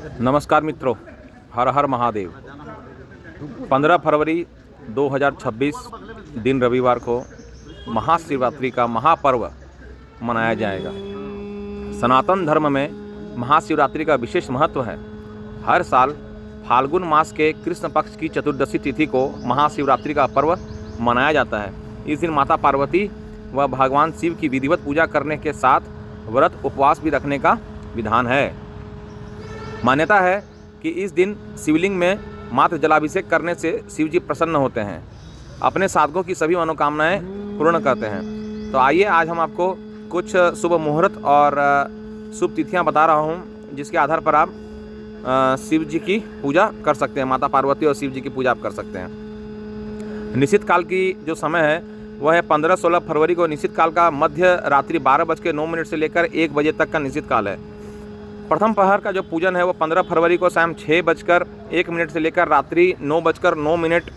नमस्कार मित्रों, हर हर महादेव। 15 फरवरी 2026 दिन रविवार को महाशिवरात्रि का महापर्व मनाया जाएगा। सनातन धर्म में महाशिवरात्रि का विशेष महत्व है। हर साल फाल्गुन मास के कृष्ण पक्ष की चतुर्दशी तिथि को महाशिवरात्रि का पर्व मनाया जाता है। इस दिन माता पार्वती व भगवान शिव की विधिवत पूजा करने के साथ व्रत उपवास भी रखने का विधान है। मान्यता है कि इस दिन शिवलिंग में मात्र जलाभिषेक करने से शिव जी प्रसन्न होते हैं, अपने साधकों की सभी मनोकामनाएं पूर्ण करते हैं। तो आइए आज हम आपको कुछ शुभ मुहूर्त और शुभ तिथियां बता रहा हूं, जिसके आधार पर आप शिव जी की पूजा कर सकते हैं। माता पार्वती और शिव जी की पूजा आप कर सकते हैं। निश्चित काल की जो समय है वह है 15-16 फरवरी को। निश्चित काल का मध्य रात्रि 12:09 से लेकर 1 बजे तक का निश्चित काल है। प्रथम प्रहर का जो पूजन है वो 15 फरवरी को शाम 6:01 से लेकर रात्रि 9:09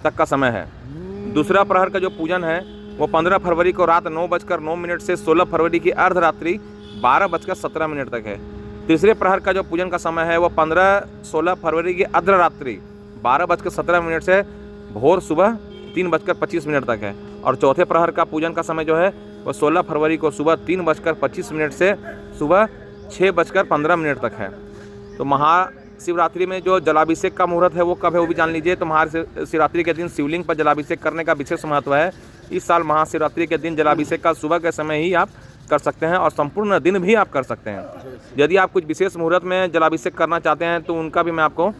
तक का समय है। दूसरा प्रहर का जो पूजन है वो 15 फरवरी को रात 9:09 से 16 फरवरी की अर्धरात्रि 12:17 तक है। तीसरे प्रहर का जो पूजन का समय है वो 15-16 फरवरी की अर्धरात्रि 12:17 से भोर सुबह 3:25 तक है। और चौथे प्रहर का पूजन का समय जो है वो 16 फरवरी को सुबह 3:25 से सुबह 6:15 तक है। तो महाशिवरात्रि में जो जलाभिषेक का मुहूर्त है वो कब है वो भी जान लीजिए। तो महाशिवरात्रि के दिन शिवलिंग पर जलाभिषेक करने का विशेष महत्व है। इस साल महाशिवरात्रि के दिन जलाभिषेक का सुबह के समय ही आप कर सकते हैं और संपूर्ण दिन भी आप कर सकते हैं। यदि आप कुछ विशेष मुहूर्त में जलाभिषेक करना चाहते हैं तो उनका भी मैं आपको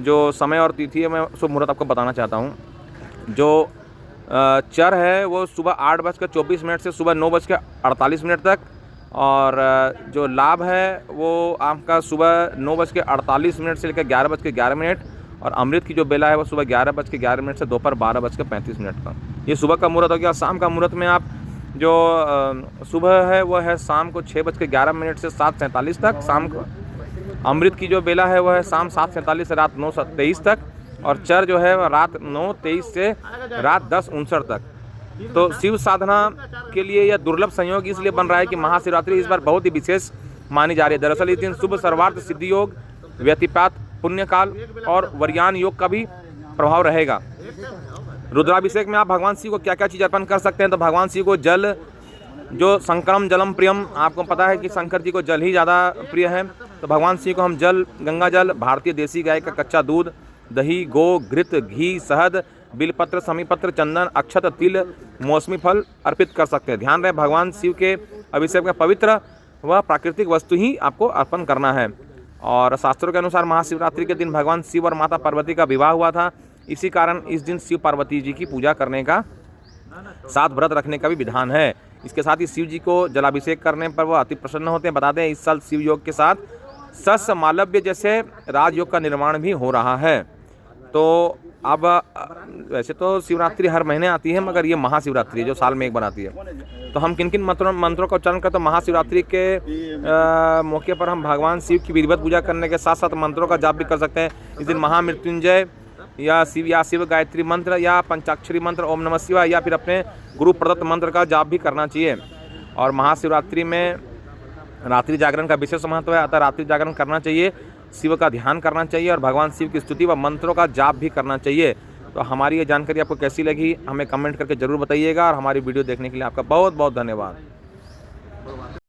जो समय और तिथि है मैं शुभ मुहूर्त आपको बताना चाहता हूँ। जो चर है वो सुबह 8:24 से सुबह 9:48 तक, और जो लाभ है वो आपका सुबह 9:48 से लेकर 11:11, और अमृत की जो बेला है वो सुबह 11:11 से दोपहर 12:35 का। ये सुबह का मुहूर्त हो गया। शाम का मुहूर्त में आप जो सुबह है वो है शाम को 6:11 से 7:47 तक। शाम को अमृत की जो बेला है वो है शाम 7:47 से रात 9:23 तक, और चर जो है रात 9:23 से रात 10:59 तक। तो शिव साधना के लिए यह दुर्लभ संयोग इसलिए बन रहा है कि महाशिवरात्रि इस बार बहुत ही विशेष मानी जा रही है। दरअसल इस दिन शुभ सर्वार्थ सिद्धि योग, व्यतिपात पुण्यकाल और वरयान योग का भी प्रभाव रहेगा। रुद्राभिषेक में आप भगवान शिव को क्या क्या चीज़ अर्पण कर सकते हैं। तो भगवान शिव को जल, जो शंकरम जलम प्रियम, आपको पता है कि शंकर जी को जल ही ज़्यादा प्रिय है। तो भगवान शिव को हम जल, गंगा जल, भारतीय देसी गाय का कच्चा दूध, दही, गो, घृत, घी, शहद, बिलपत्र, समीपत्र, चंदन, अक्षत, तिल, मौसमी फल अर्पित कर सकते हैं। ध्यान रहे भगवान शिव के अभिषेक में पवित्र व प्राकृतिक वस्तु ही आपको अर्पण करना है। और शास्त्रों के अनुसार महाशिवरात्रि के दिन भगवान शिव और माता पार्वती का विवाह हुआ था। इसी कारण इस दिन शिव पार्वती जी की पूजा करने का, साथ व्रत रखने का भी विधान है। इसके साथ ही शिव जी को जलाभिषेक करने पर वह अति प्रसन्न होते हैं। बता दें इस साल शिव योग के साथ सस मालव्य जैसे राजयोग का निर्माण भी हो रहा है। तो अब वैसे तो शिवरात्रि हर महीने आती है, मगर ये महाशिवरात्रि है जो साल में एक बार आती है। तो हम किन किन मंत्रों का उच्चारण करते हैं। महाशिवरात्रि के मौके पर हम भगवान शिव की विधिवत पूजा करने के साथ साथ मंत्रों का जाप भी कर सकते हैं। इस दिन महामृत्युंजय या शिव गायत्री मंत्र या पंचाक्षरी मंत्र ओम नमः शिवाय या फिर अपने गुरु प्रदत्त मंत्र का जाप भी करना चाहिए। और महाशिवरात्रि में रात्रि जागरण का विशेष महत्व है, अतः रात्रि जागरण करना चाहिए, शिव का ध्यान करना चाहिए और भगवान शिव की स्तुति व मंत्रों का जाप भी करना चाहिए। तो हमारी ये जानकारी आपको कैसी लगी हमें कमेंट करके ज़रूर बताइएगा, और हमारी वीडियो देखने के लिए आपका बहुत बहुत धन्यवाद।